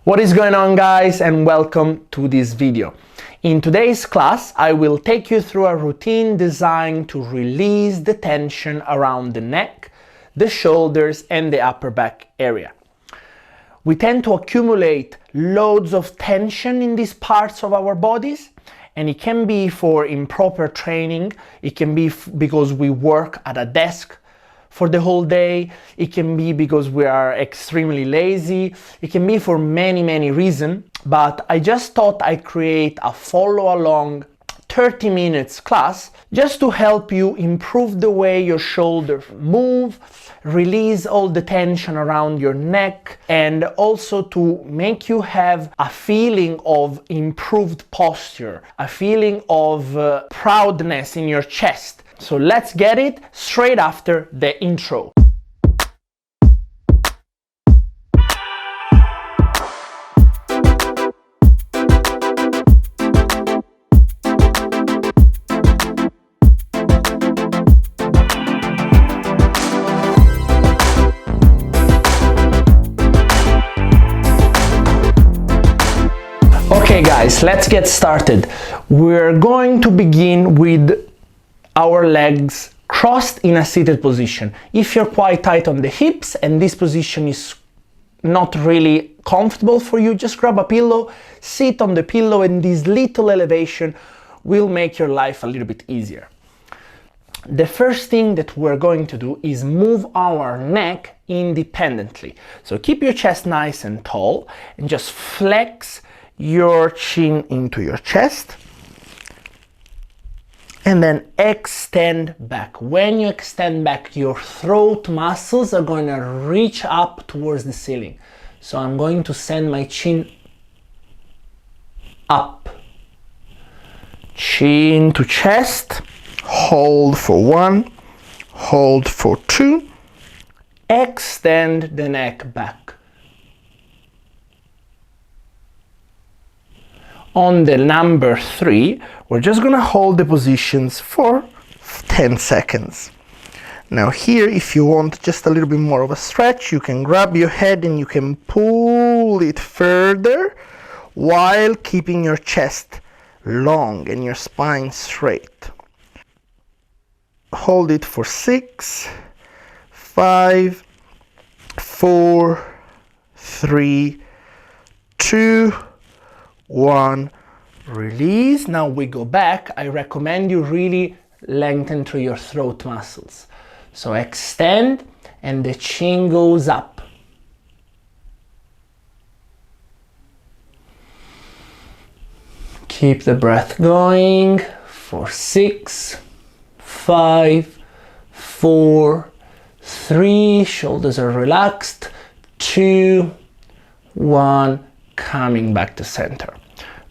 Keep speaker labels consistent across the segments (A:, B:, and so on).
A: What is going on, guys, and welcome to this video. In today's class, I will take you through a routine designed to release the tension around the neck, the shoulders, and the upper back area. We tend to accumulate loads of tension in these parts of our bodies, and it can be for improper training, it can be because we work at a desk for the whole day, it can be because we are extremely lazy, it can be for many reasons, but I just thought I'd create a follow-along 30 minutes class just to help you improve the way your shoulders move, release all the tension around your neck, and also to make you have a feeling of improved posture, a feeling of proudness in your chest. So let's get it straight after the intro. Okay guys, let's get started. We're going to begin with our legs crossed in a seated position. If you're quite tight on the hips and this position is not really comfortable for you, just grab a pillow, sit on the pillow, and this little elevation will make your life a little bit easier. The first thing that we're going to do is move our neck independently. So keep your chest nice and tall and just flex your chin into your chest. And then extend back. When you extend back, your throat muscles are going to reach up towards the ceiling. So I'm going to send my chin up. Chin to chest. Hold for 1. Hold for 2. Extend the neck back. On the number 3, we're just gonna hold the positions for 10 seconds. Now here, if you want just a little bit more of a stretch, you can grab your head and you can pull it further while keeping your chest long and your spine straight. Hold it for 6, 5, 4, 3, 2, 1, release. Now we go back. I recommend you really lengthen through your throat muscles. So extend and the chin goes up. Keep the breath going for 6, 5, 4, 3, shoulders are relaxed, 2, 1, coming back to center.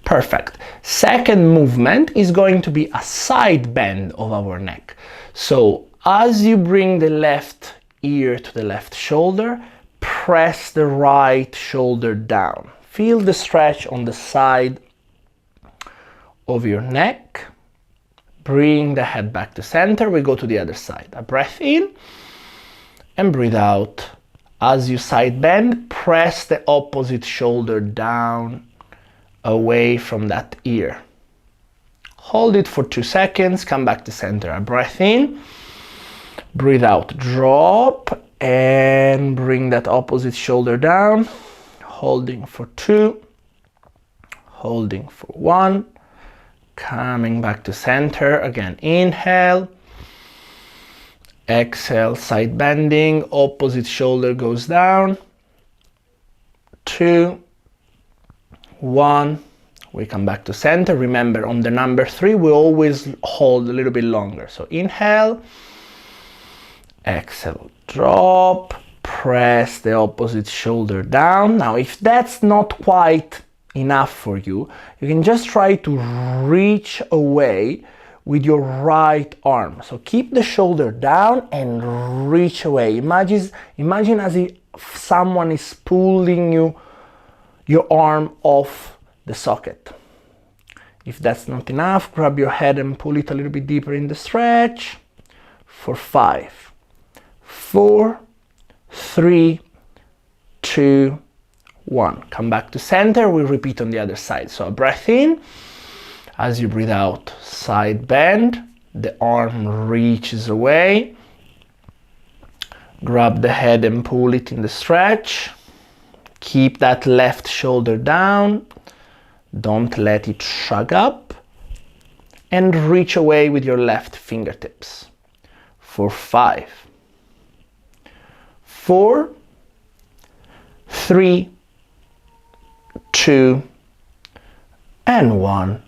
A: Perfect. Second movement is going to be a side bend of our neck. So as you bring the left ear to the left shoulder, press the right shoulder down. Feel the stretch on the side of your neck. Bring the head back to center. We go to the other side. A breath in and breathe out. As you side bend, press the opposite shoulder down away from that ear. Hold it for 2 seconds, come back to center. A breath in, breathe out, drop, and bring that opposite shoulder down. Holding for 2, holding for 1, coming back to center. Again, inhale. Exhale, side bending, opposite shoulder goes down. 2, 1, we come back to center. Remember, on the number 3, we always hold a little bit longer. So inhale, exhale, drop, press the opposite shoulder down. Now, if that's not quite enough for you, you can just try to reach away with your right arm. So keep the shoulder down and reach away. Imagine as if someone is pulling your arm off the socket. If that's not enough, grab your head and pull it a little bit deeper in the stretch for 5, 4, 3, 2, 1. Come back to center, we repeat on the other side. So a breath in, as you breathe out, side bend, the arm reaches away, grab the head and pull it in the stretch, keep that left shoulder down, don't let it shrug up, and reach away with your left fingertips. For 5, 4, 3, 2, and 1,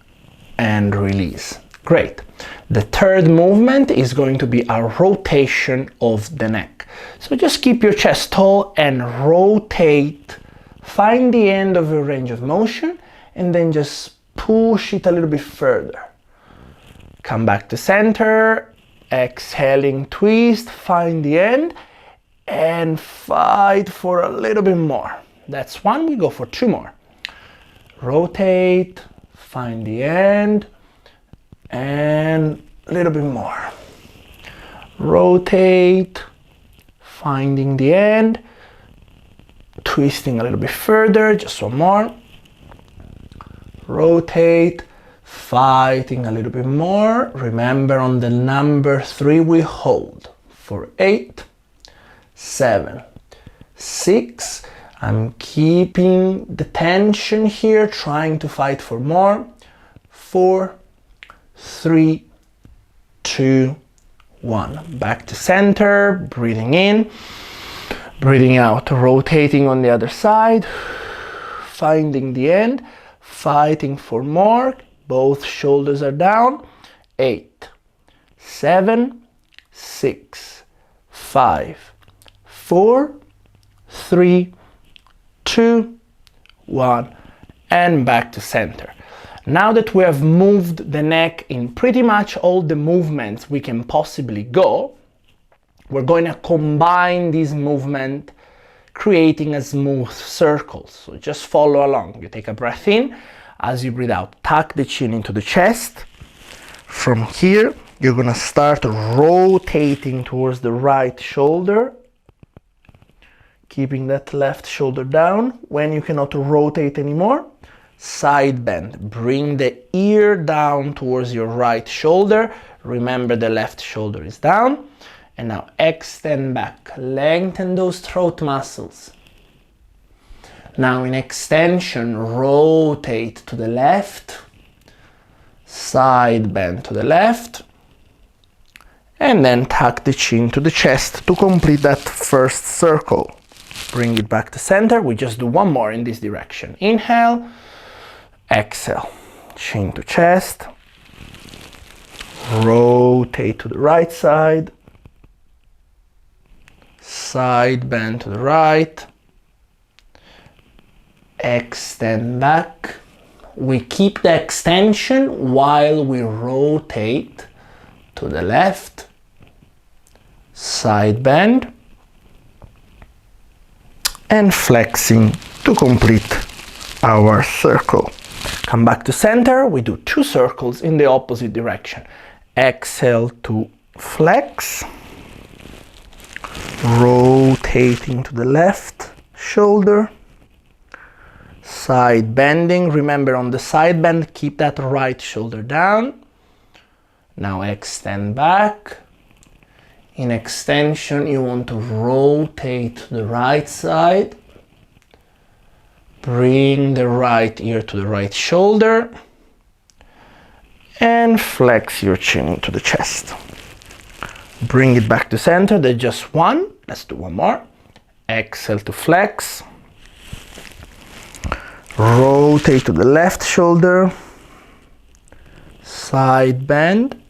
A: and release. Great. The third movement is going to be a rotation of the neck. So just keep your chest tall and rotate. Find the end of your range of motion and then just push it a little bit further. Come back to center, exhaling, twist, find the end, and fight for a little bit more. That's 1, we go for 2 more. Rotate, find the end, and a little bit more. Rotate, finding the end, twisting a little bit further, just 1 more. Rotate, fighting a little bit more. Remember, on the number 3 we hold for 8, 7, 6. I'm keeping the tension here, trying to fight for more. 4, 3, 2, 1. Back to center, breathing in, breathing out, rotating on the other side, finding the end, fighting for more. Both shoulders are down. 8, 7, 6, 5, 4, 3, 2, 1, and back to center. Now that we have moved the neck in pretty much all the movements we can possibly go, we're going to combine these movements, creating a smooth circle. So just follow along. You take a breath in. As you breathe out, tuck the chin into the chest. From here, you're going to start rotating towards the right shoulder, keeping that left shoulder down. When you cannot rotate anymore, side bend. Bring the ear down towards your right shoulder. Remember, the left shoulder is down. And now extend back. Lengthen those throat muscles. Now in extension, rotate to the left. Side bend to the left. And then tuck the chin to the chest to complete that first circle. Bring it back to center. We just do 1 more in this direction. Inhale. Exhale, chin to chest, rotate to the right side, side bend to the right, extend back. We keep the extension while we rotate to the left, side bend, and flexing to complete our circle. Come back to center, we do 2 circles in the opposite direction. Exhale to flex, rotating to the left shoulder, side bending. Remember, on the side bend, keep that right shoulder down. Now extend back. In extension, you want to rotate to the right side. Bring the right ear to the right shoulder and flex your chin into the chest. Bring it back to center. There's just 1. Let's do 1 more. Exhale to flex. Rotate to the left shoulder. Side bend.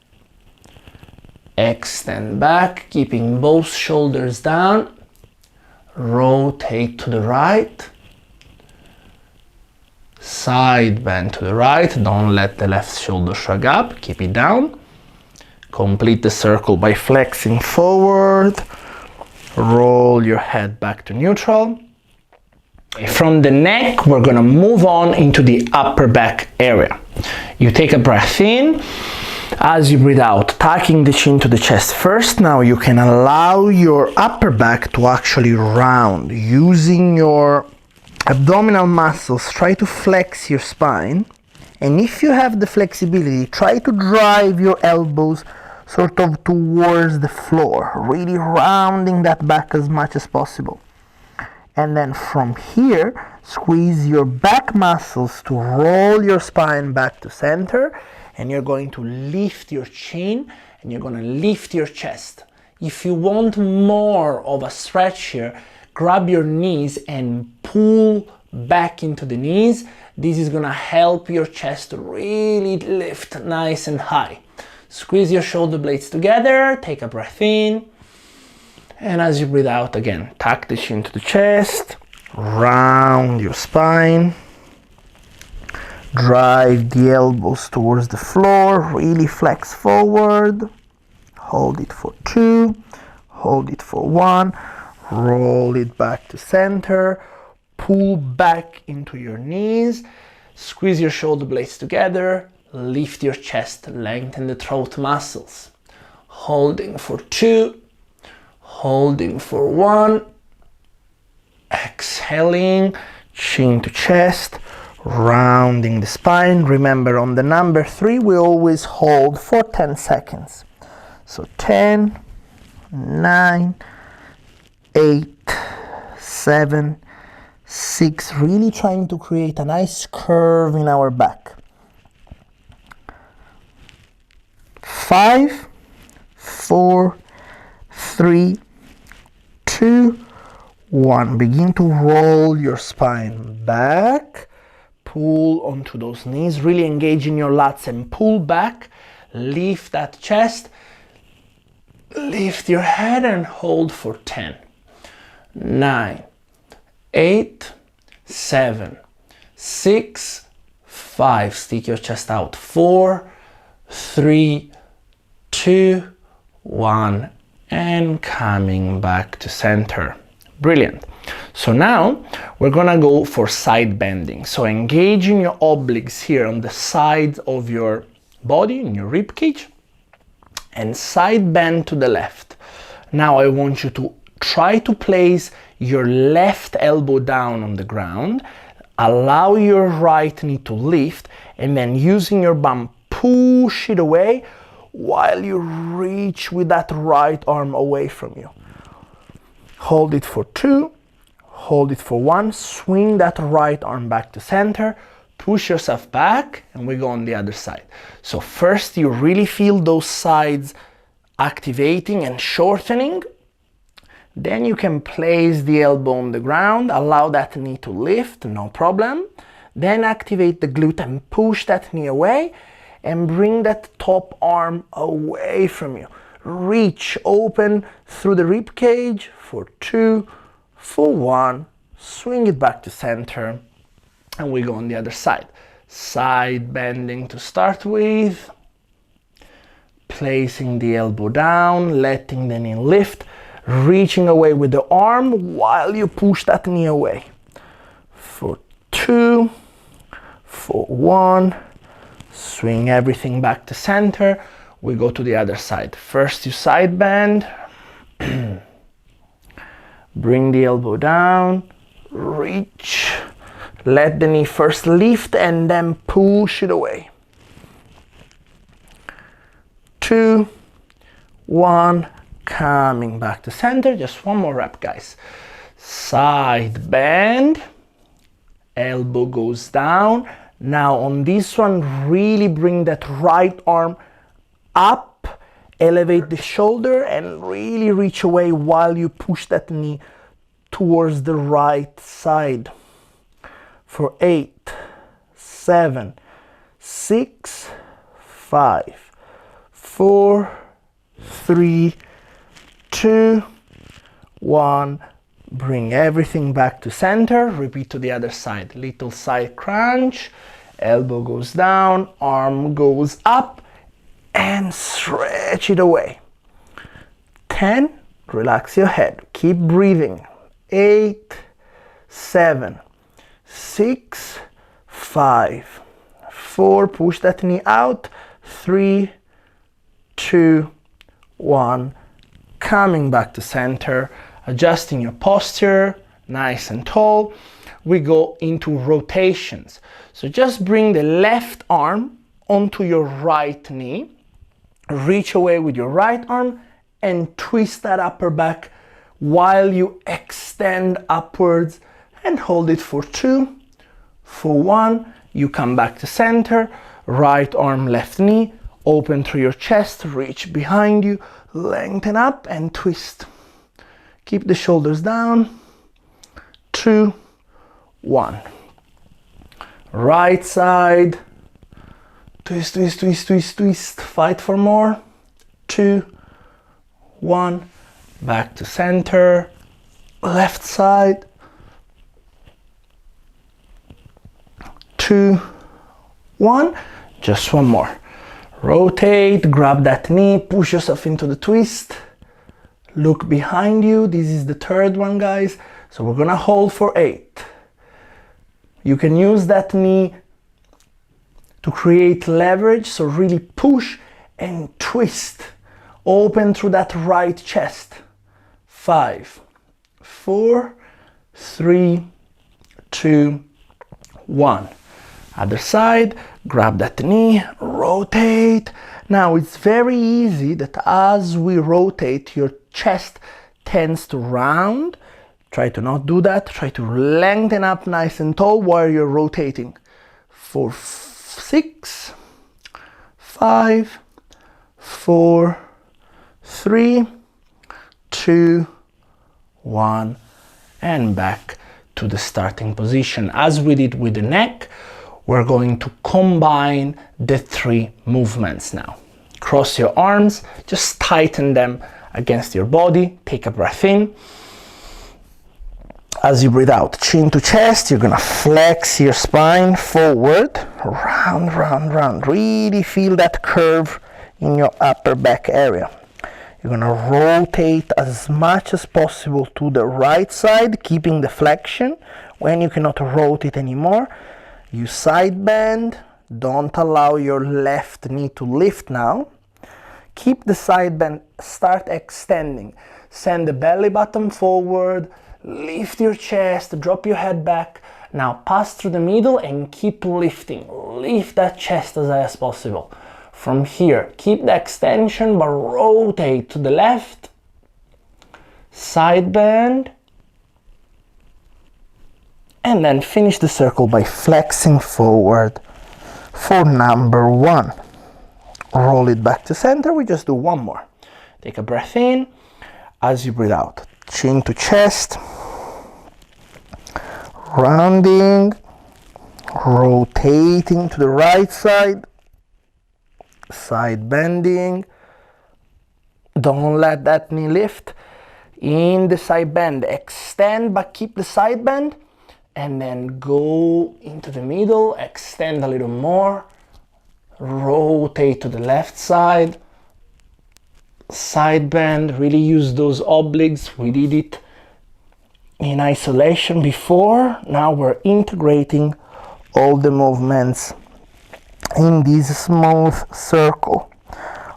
A: Extend back, keeping both shoulders down. Rotate to the right. Side bend to the right, don't let the left shoulder shrug up, keep it down. Complete the circle by flexing forward. Roll your head back to neutral. From the neck, we're gonna move on into the upper back area. You take a breath in. As you breathe out, tucking the chin to the chest first. Now you can allow your upper back to actually round, using your
B: abdominal muscles, try to flex your spine. And if you have the flexibility, try to drive your elbows sort of towards the floor, really rounding that back as much as possible. And then from here, squeeze your back muscles to roll your spine back to center, and you're going to lift your chin and you're going to lift your chest. If you want more of a stretch here, grab your knees and pull back into the knees. This is going to help your chest really lift nice and high. Squeeze your shoulder blades together, take a breath in, and as you breathe out again, tuck the chin to the chest, round your spine, drive the elbows towards the floor, really flex forward, hold it for 2, hold it for 1, roll it back to center, pull back into your knees, squeeze your shoulder blades together, lift your chest, lengthen the throat muscles. Holding for 2, holding for 1, exhaling, chin to chest, rounding the spine. Remember, on the number 3, we always hold for 10 seconds. So 10, 9, 8, 7, 6, really trying to create a nice curve in our back. 5, 4, 3, 2, 1. Begin to roll your spine back. Pull onto those knees. Really engage in your lats and pull back. Lift that chest. Lift your head and hold for 10, 9, 8, 7, 6, 5. Stick your chest out. 4, 3, 2, 1, and coming back to center. Brilliant. So now we're gonna go for side bending. So engaging your obliques here on the sides of your body, in your rib cage, and side bend to the left. Now I want you to try to place your left elbow down on the ground, allow your right knee to lift, and then using your bum, push it away while you reach with that right arm away from you. Hold it for 2, hold it for 1, swing that right arm back to center, push yourself back, and we go on the other side. So first you really feel those sides activating and shortening. Then you can place the elbow on the ground, allow that knee to lift, no problem. Then activate the glute and push that knee away and bring that top arm away from you. Reach open through the rib cage for 2, for 1, swing it back to center, and we go on the other side. Side bending to start with, placing the elbow down, letting the knee lift, reaching away with the arm while you push that knee away. For 2, for 1, swing everything back to center. We go to the other side. First you side bend, bring the elbow down, reach, let the knee first lift and then push it away. 2, 1, coming back to center. Just one more rep, guys. Side bend, elbow goes down. Now on this one, really bring that right arm up, elevate the shoulder and really reach away while you push that knee towards the right side. For 8, 7, 6, 5, 4, 3, 2, 1. Bring everything back to center. Repeat to the other side. Little side crunch. Elbow goes down, arm goes up, and stretch it away. 10. Relax your head. Keep breathing. 8, 7, 6, 5, 4. Push that knee out. 3, 2, 1. Coming back to center. Adjusting your posture, nice and tall. we go into rotations. So just bring the left arm onto your right knee, reach away with your right arm and twist that upper back while you extend upwards and hold it for 2, for 1, you come back to center, right arm, left knee, open through your chest, reach behind you, lengthen up and twist. Keep the shoulders down, 2, 1. Right side, twist, twist, twist, twist, twist, fight for more, 2, 1, back to center, left side, 2, 1, just one more. Rotate, grab that knee, push yourself into the twist, look behind you. This is the third one, guys. So we're gonna hold for 8. You can use that knee to create leverage, so really push and twist. Open through that right chest. 5, 4, 3, 2, 1. Other side, grab that knee, rotate. Now it's very easy that as we rotate, your chest tends to round. Try to not do that. Try to lengthen up nice and tall while you're rotating. For 6, 5, 4, 3, 2, 1, and back to the starting position. As we did with the neck, we're going to combine the 3 movements now. Cross your arms, just tighten them against your body. Take a breath in. As you breathe out, chin to chest, you're gonna flex your spine forward, round, round, round. Really feel that curve in your upper back area. You're gonna rotate as much as possible to the right side, keeping the flexion. When you cannot rotate anymore, you side bend. Don't allow your left knee to lift now. Keep the side bend, start extending. Send the belly button forward, lift your chest, drop your head back. Now pass through the middle and keep lifting. Lift that chest as high as possible. From here, keep the extension but rotate to the left, side bend, and then finish the circle by flexing forward for number 1. Roll it back to center. We just do one more. Take a breath in. As you breathe out, chin to chest, rounding, rotating to the right side, side bending. Don't let that knee lift. In the side bend, extend but keep the side bend, and then go into the middle, extend a little more, rotate to the left side, side bend. Really use those obliques. We did it in isolation before. Now we're integrating all the movements in this smooth circle.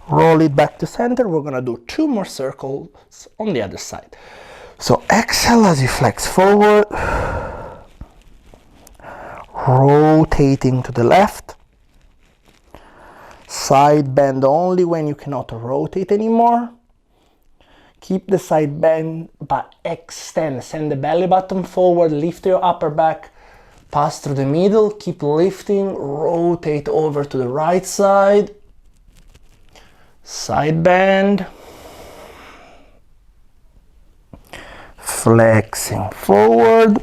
B: Roll it back to center. We're gonna do 2 more circles on the other side. So exhale as you flex forward, rotating to the left, side bend only when you cannot rotate anymore. Keep the side bend but extend. Send the belly button forward, lift your upper back, pass through the middle, keep lifting, rotate over to the right side, side bend, flexing forward,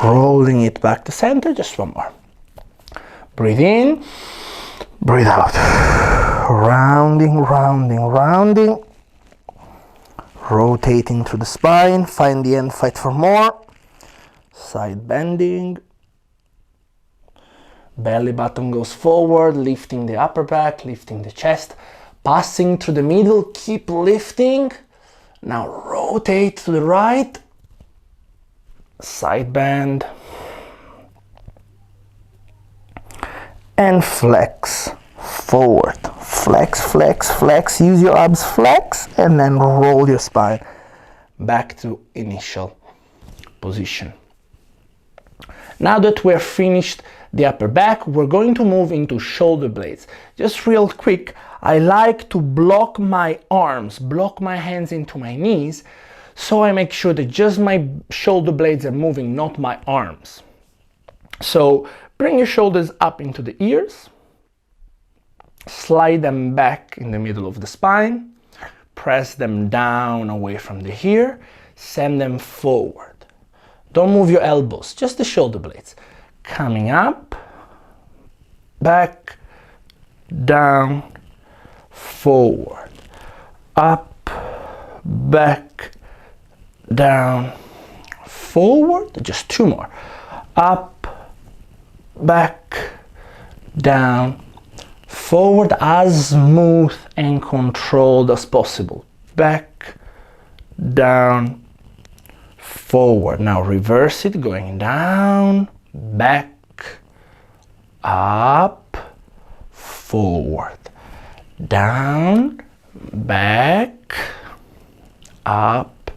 B: rolling it back to center. Just one more. Breathe in, breathe out. Rounding, rounding, rounding. Rotating through the spine. Find the end, fight for more. Side bending. Belly button goes forward, lifting the upper back, lifting the chest. Passing through the middle, keep lifting. Now rotate to the right. Side bend. And flex forward. Flex, flex, flex. Use your abs, flex, and then roll your spine back to initial
A: position. Now that we're finished the upper back, we're going to move into shoulder blades. Just real quick, I like to block my arms, block my hands into my knees, so I make sure that just my shoulder blades are moving, not my arms. So bring your shoulders up into the ears, slide them back in the middle of the spine, press them down away from the ear, send them forward. Don't move your elbows, just the shoulder blades. Coming up, back, down, forward, up, back, down, forward. Just two more. Up, back, down, forward, as smooth and controlled as possible. Back, down, forward. Now reverse it, going down, back, up, forward, down, back, up,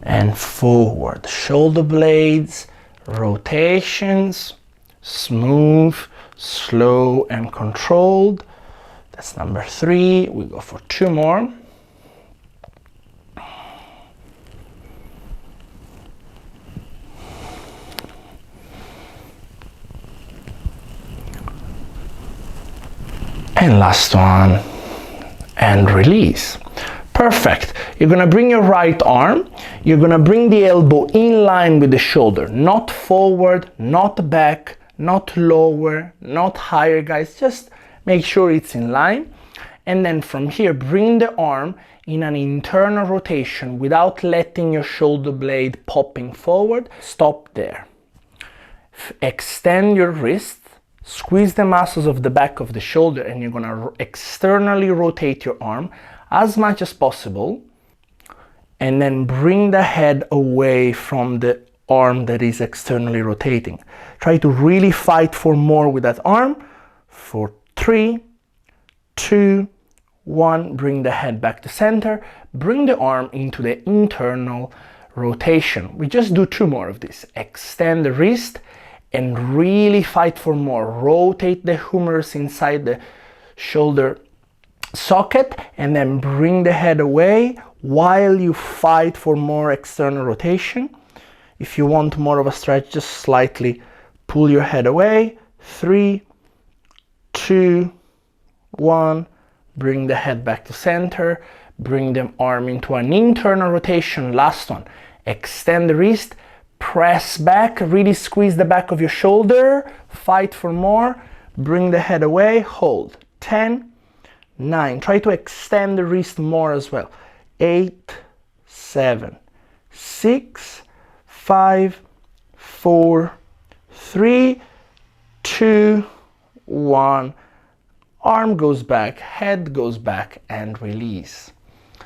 A: and forward. Shoulder blades, rotations, smooth, slow, and controlled. That's number 3. We go for 2 more. And last one, and release. Perfect. You're gonna bring your right arm, you're gonna bring the elbow in line with the shoulder, not forward, not back, not lower, not higher, guys. Just make sure it's in line. And then from here, bring the arm in an internal rotation without letting your shoulder blade popping forward. Stop there. Extend your wrist. Squeeze the muscles of the back of the shoulder, and you're gonna externally rotate your arm as much as possible, and then bring the head away from the arm that is externally rotating. Try to really fight for more with that arm. For 3, 2, 1, bring the head back to center, bring the arm into the internal rotation. We just do 2 more of this. Extend the wrist and really fight for more. Rotate the humerus inside the shoulder socket, and then bring the head away while you fight for more external rotation. If you want more of a stretch, just slightly pull your head away. 3, 2, 1, bring the head back to center, bring the arm into an internal rotation. Last one, extend the wrist, press back, really squeeze the back of your shoulder, fight for more, bring the head away, hold. 10, 9, try to extend the wrist more as well. 8, 7, 6, 5, 4, 3, 2, 1. Arm goes back, head goes back, and release.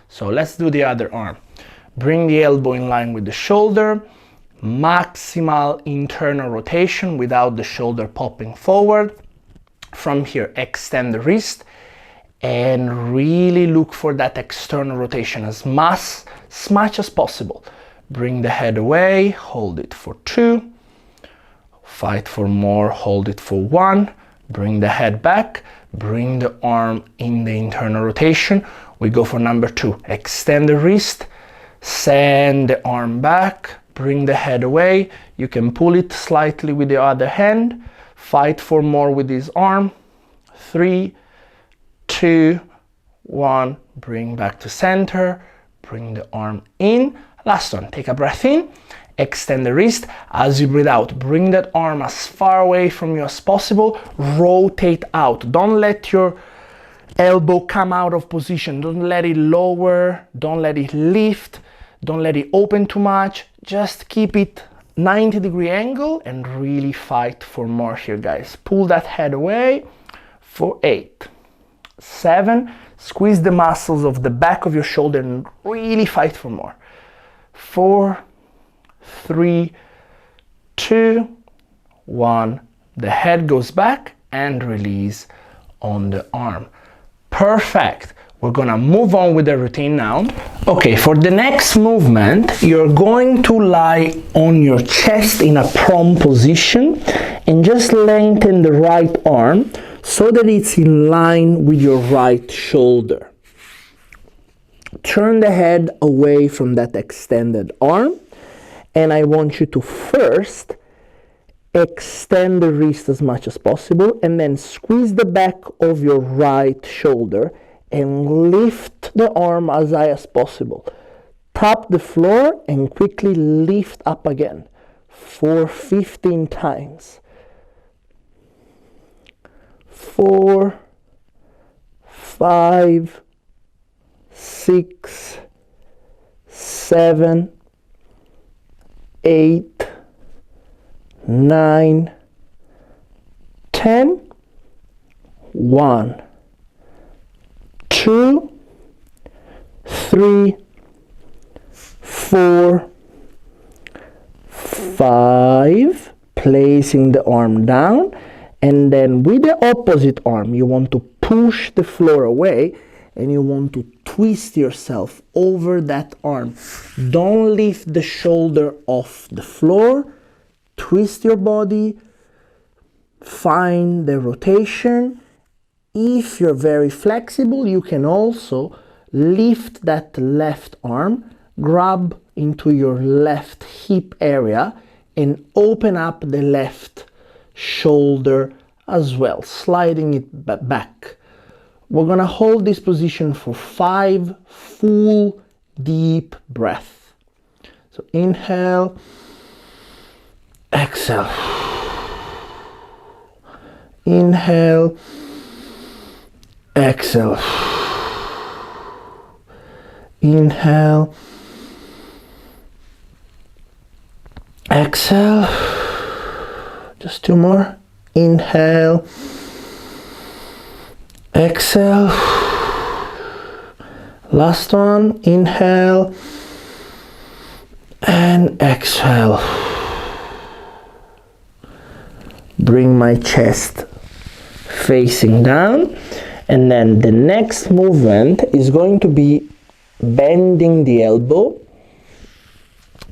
A: So let's do the other arm. Bring the elbow in line with the shoulder, maximal internal rotation without the shoulder popping forward. From here, extend the wrist and really look for that external rotation as much as possible. Bring the head away, hold it for 2, fight for more, hold it for 1, bring the head back, bring the arm in the internal rotation. We go for number 2, extend the wrist, send the arm back, bring the head away. You can pull it slightly with the other hand, fight for more with this arm. 3, 2, 1, bring back to center, bring the arm in. Last one, take a breath in, extend the wrist. As you breathe out, bring that arm as far away from you as possible, rotate out. Don't let your elbow come out of position, don't let it lower, don't let it lift, don't let it open too much. Just keep it 90-degree angle and really fight for more here, guys. Pull that head away for 8, 7, squeeze the muscles of the back of your shoulder and really fight for more. 4, 3, 2, 1. The head goes back and release on the arm. Perfect. We're gonna move on with the routine now. Okay, for the next movement, you're going to lie on your chest in a prone position and just lengthen the right arm so that it's in line with your right shoulder. Turn the head away from that extended arm, and I want you to first extend the wrist as much as possible and then squeeze the back of your right shoulder and lift the arm as high as possible. Tap the floor and quickly lift up again for 15 times. 4, 5, 6, 7, 8, 9, 10, 1, 2, 3, 4, 5, placing the arm down, and then with the opposite arm you want to push the floor away and you want to twist yourself over that arm. Don't lift the shoulder off the floor. Twist your body, find the rotation. If you're very flexible, you can also lift that left arm, grab into your left hip area and open up the left shoulder as well, sliding it back. We're gonna hold this position for 5 full deep breaths. So inhale, exhale, inhale, exhale, inhale, exhale, just 2 more, inhale, exhale, last one, inhale, and exhale. Bring my chest facing down, and then the next movement is going to be bending the elbow,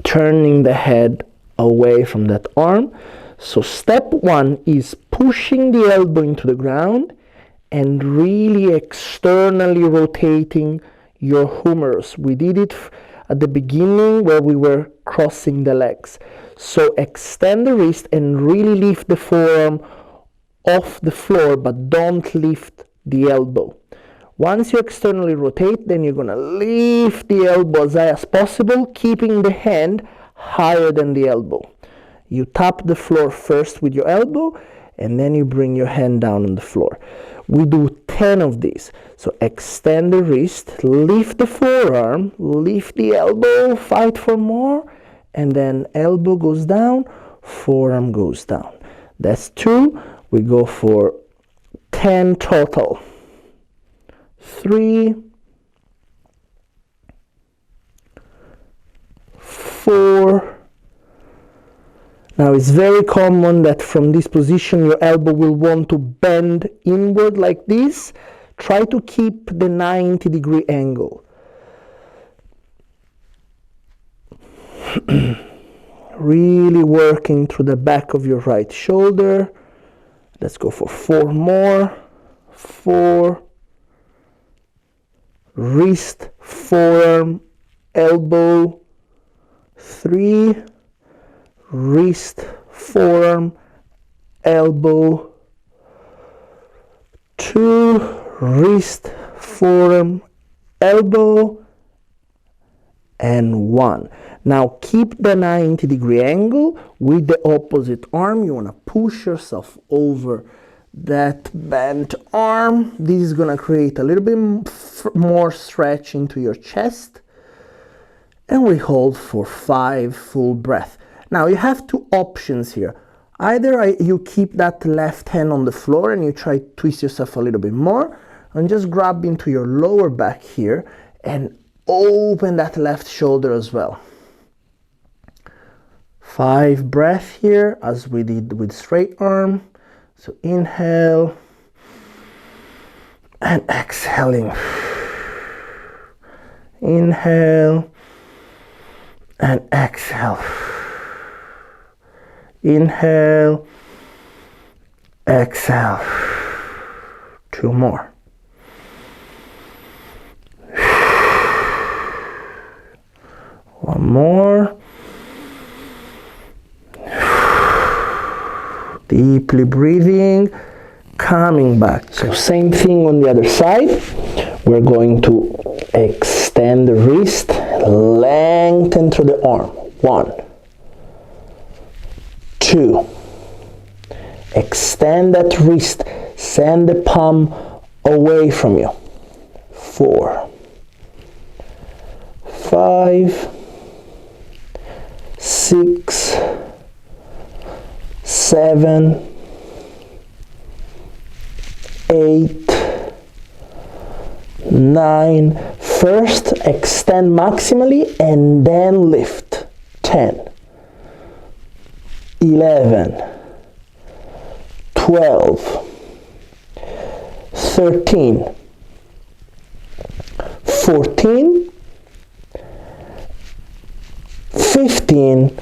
A: turning the head away from that arm. So step 1 is pushing the elbow into the ground and really externally rotating your humerus. We did it at the beginning where we were crossing the legs. So extend the wrist and really lift the forearm off the floor, but don't lift the elbow. Once you externally rotate, then you're gonna lift the elbow as high as possible, keeping the hand higher than the elbow. You tap the floor first with your elbow, and then you bring your hand down on the floor. We do 10 of these. So extend the wrist, lift the forearm, lift the elbow, fight for more, and then elbow goes down, forearm goes down. That's 2. We go for 10 total. 3, 4. Now it's very common that from this position your elbow will want to bend inward like this. Try to keep the 90-degree angle. Really working through the back of your right shoulder. Let's go for 4 more. 4. Wrist, forearm, elbow. 3. Wrist, forearm, elbow. 2. Wrist, forearm, elbow. And 1. Now keep the 90-degree angle with the opposite arm. You want to push yourself over that bent arm. This is going to create a little bit more stretch into your chest. And we hold for 5 full breaths. Now you have 2 options here. Either you keep that left hand on the floor and you try to twist yourself a little bit more, and just grab into your lower back here and open that left shoulder as well. 5 breaths here as we did with straight arm. So inhale and exhaling.
B: Inhale and exhale. Inhale, exhale. 2 more. One more. Deeply breathing, coming back. So same thing on the other side. We're going to extend the wrist, lengthen through the arm. 1, 2. Extend that wrist, send the palm away from you. 4, 5, 6, 7, 8, 9. First extend maximally and then lift. 10, 11, 12, 13, 14, 15,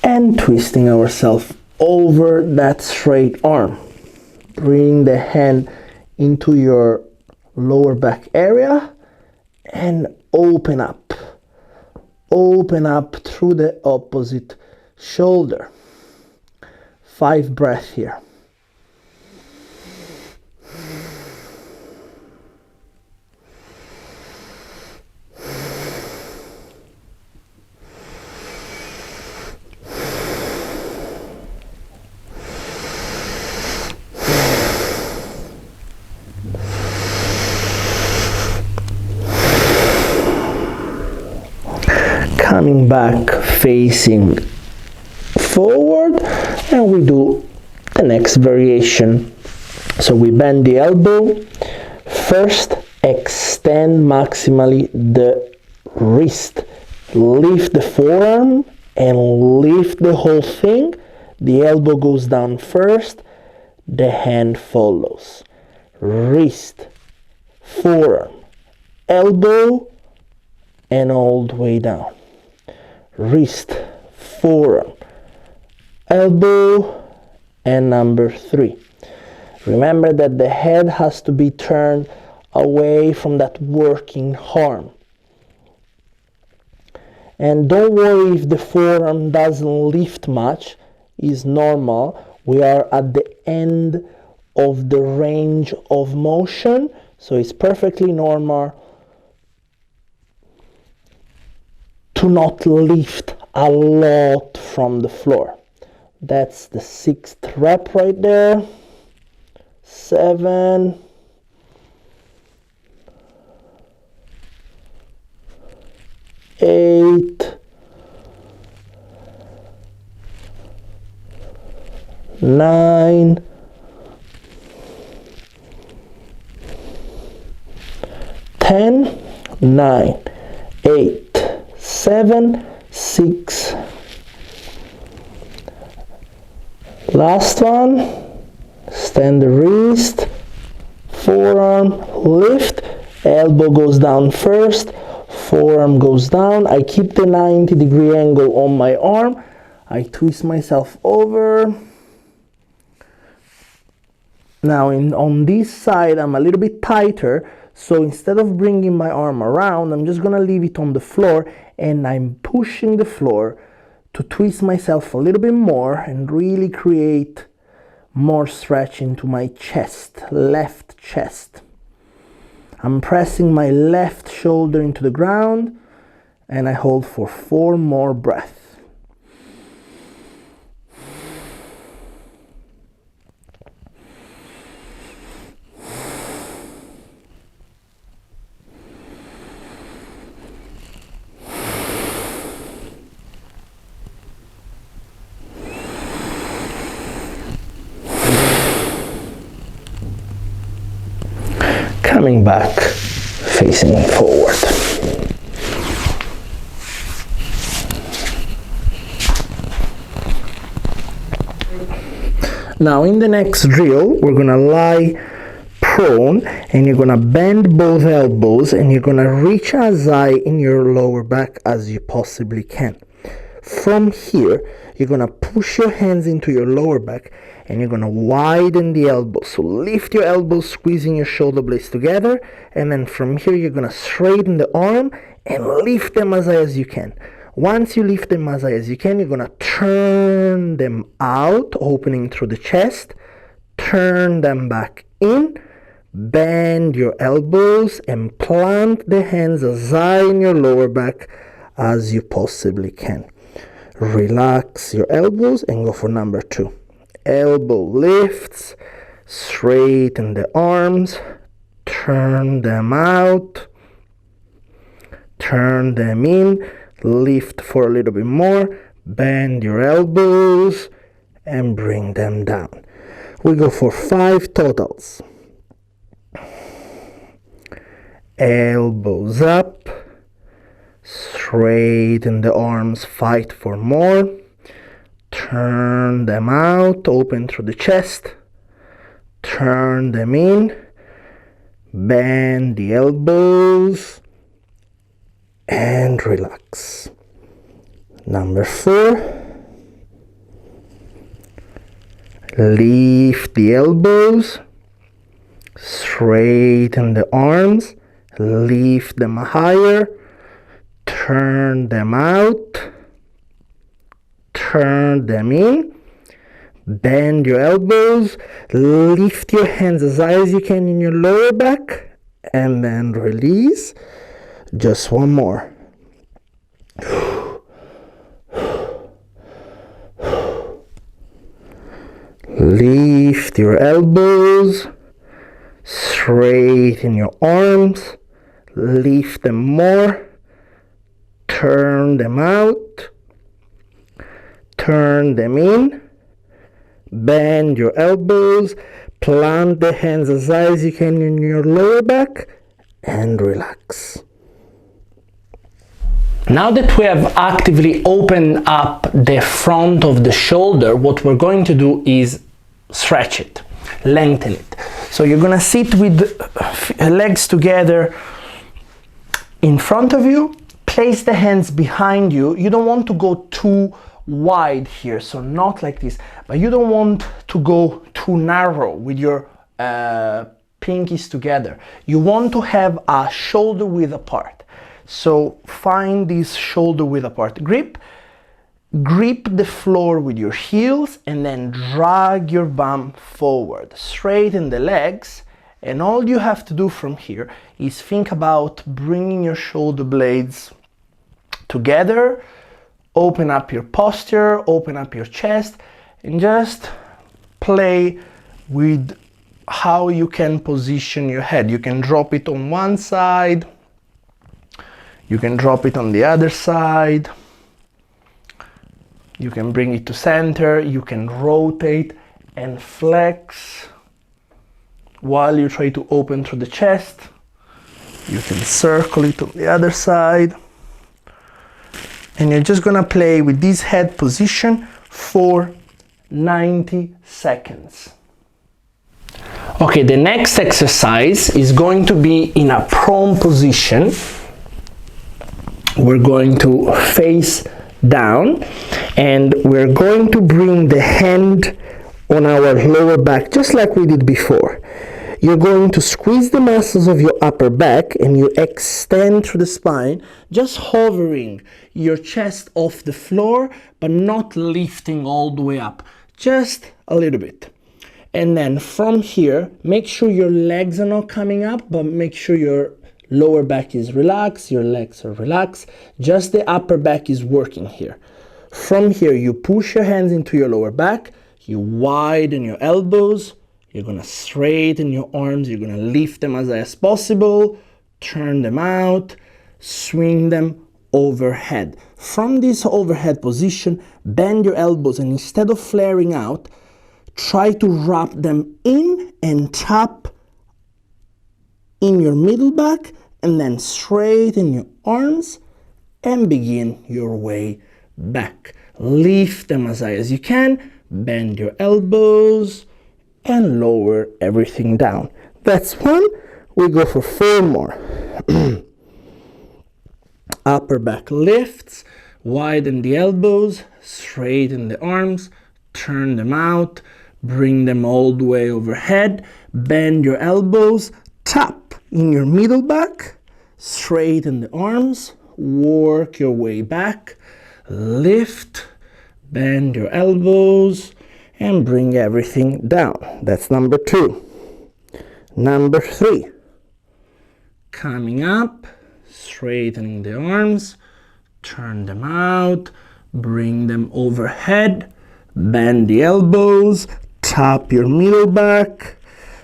B: and twisting ourselves over that straight arm. Bring the hand into your lower back area and open up. Open up through the opposite shoulder. 5 breaths here. Coming back, facing forward, and we do the next variation. So we bend the elbow. First, extend maximally the wrist. Lift the forearm and lift the whole thing. The elbow goes down first, the hand follows. Wrist, forearm, elbow, and all the way down. Wrist, forearm, elbow, and number 3. Remember that the head has to be turned away from that working arm. And don't worry if the forearm doesn't lift much, it's normal. We are at the end of the range of motion, so it's perfectly normal to not lift a lot from the floor. That's the 6th rep right there. 7, 8, 9, 10, 9, 8, 7, 6. Last one. Stand the wrist, forearm, lift, elbow goes down first, forearm goes down. I keep the 90-degree angle on my arm. I twist myself over. Now on this side, I'm a little bit tighter. So instead of bringing my arm around, I'm just gonna leave it on the floor, and I'm pushing the floor to twist myself a little bit more and really create more stretch into my chest, left chest. I'm pressing my left shoulder into the ground, and I hold for 4 more breaths. Coming back, facing forward. Now in the next drill, we're gonna lie prone, and you're gonna bend both elbows, and you're gonna reach as high in your lower back as you possibly can. From here, you're gonna push your hands into your lower back, and you're gonna widen the elbows. So lift your elbows, squeezing your shoulder blades together, and then from here, you're gonna straighten the arm and lift them as high as you can. Once you lift them as high as you can, you're gonna turn them out, opening through the chest, turn them back in, bend your elbows, and plant the hands as high in your lower back as you possibly can. Relax your elbows and go for number 2. Elbow lifts, straighten the arms, turn them out, turn them in, lift for a little bit more, bend your elbows, and bring them down. We go for 5 totals. Elbows up, straighten the arms, fight for more, turn them out, open through the chest, turn them in, bend the elbows, and relax. Number 4. Lift the elbows, straighten the arms, lift them higher, turn them out, turn them in, bend your elbows, lift your hands as high as you can in your lower back, and then release. Just one more. Lift your elbows, straighten your arms, lift them more, turn them out, turn them in, bend your elbows, plant the hands as high as you can in your lower back, and relax.
A: Now that we have actively opened up the front of the shoulder, what we're going to do is stretch it, lengthen it. So you're gonna sit with legs together in front of you, place the hands behind you. You don't want to go too wide here, so not like this, but you don't want to go too narrow with your pinkies together. You want to have a shoulder width apart. So find this shoulder width apart. Grip the floor with your heels and then drag your bum forward. Straighten the legs, and all you have to do from here is think about bringing your shoulder blades together, open up your posture, open up your chest, and just play with how you can position your head. You can drop it on one side, you can drop it on the other side, you can bring it to center, you can rotate and flex while you try to open through the chest. You can circle it on the other side. And you're just gonna play with this head position for 90 seconds. Okay, the next exercise is going to be in a prone position. We're going to face down and we're going to bring the hand on our lower back just like we did before. You're going to squeeze the muscles of your upper back and you extend through the spine, just hovering your chest off the floor but not lifting all the way up, just a little bit. And then from here, make sure your legs are not coming up, but make sure your lower back is relaxed, your legs are relaxed, just the upper back is working here. From here, you push your hands into your lower back, you widen your elbows, you're gonna straighten your arms, you're gonna lift them as high as possible, turn them out, swing them overhead. From this overhead position, bend your elbows and instead of flaring out, try to wrap them in and tap in your middle back and then straighten your arms and begin your way back. Lift them as high as you can, bend your elbows and lower everything down.
B: That's one. We go for 4 more. Upper back lifts, widen the elbows, straighten the arms, turn them out, bring them all the way overhead, bend your elbows, tap in your middle back, straighten the arms, work your way back, lift, bend your elbows, and bring everything down. That's number 2. Number 3, coming up, straightening the arms, turn them out, bring them overhead, bend the elbows, tap your middle back,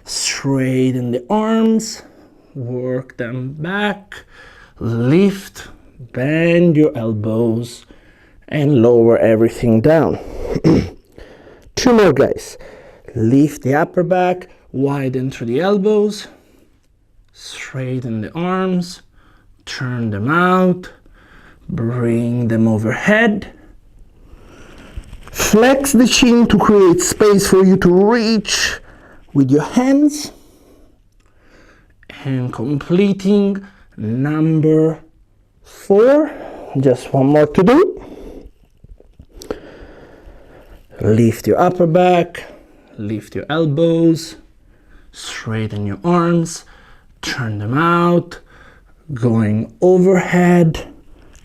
B: straighten the arms, work them back, lift, bend your elbows, and lower everything down. 2 more, guys. Lift the upper back, widen through the elbows, straighten the arms, turn them out, bring them overhead, flex the chin to create space for you to reach with your hands, and completing number 4. Just one more to do. Lift your upper back, lift your elbows, straighten your arms, turn them out, going overhead,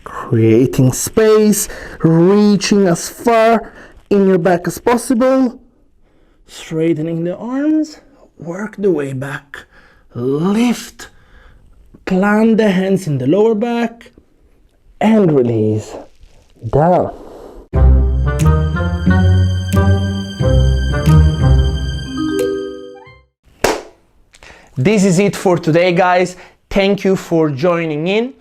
B: creating space, reaching as far in your back as possible, straightening the arms, work the way back, lift, plant the hands in the lower back, and release down. This is it for today, guys. Thank you for joining in.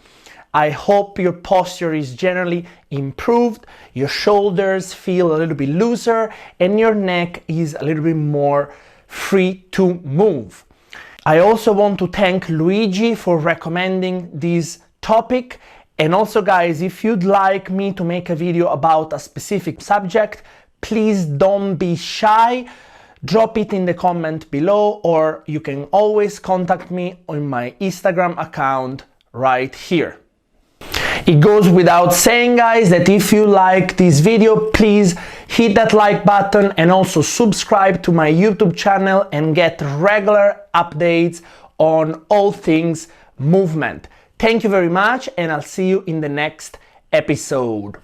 B: I hope your posture is generally improved, your shoulders feel a little bit looser, and your neck is a little bit more free to move. I also want to thank Luigi for recommending this topic. And also, guys, if you'd like me to make a video about a specific subject, please don't be shy. Drop it in the comment below, or you can always contact me on my Instagram account right here. It goes without saying, guys, that if you like this video, please hit that like button and also subscribe to my YouTube channel and get regular updates on all things movement. Thank you very much, and I'll see you in the next episode.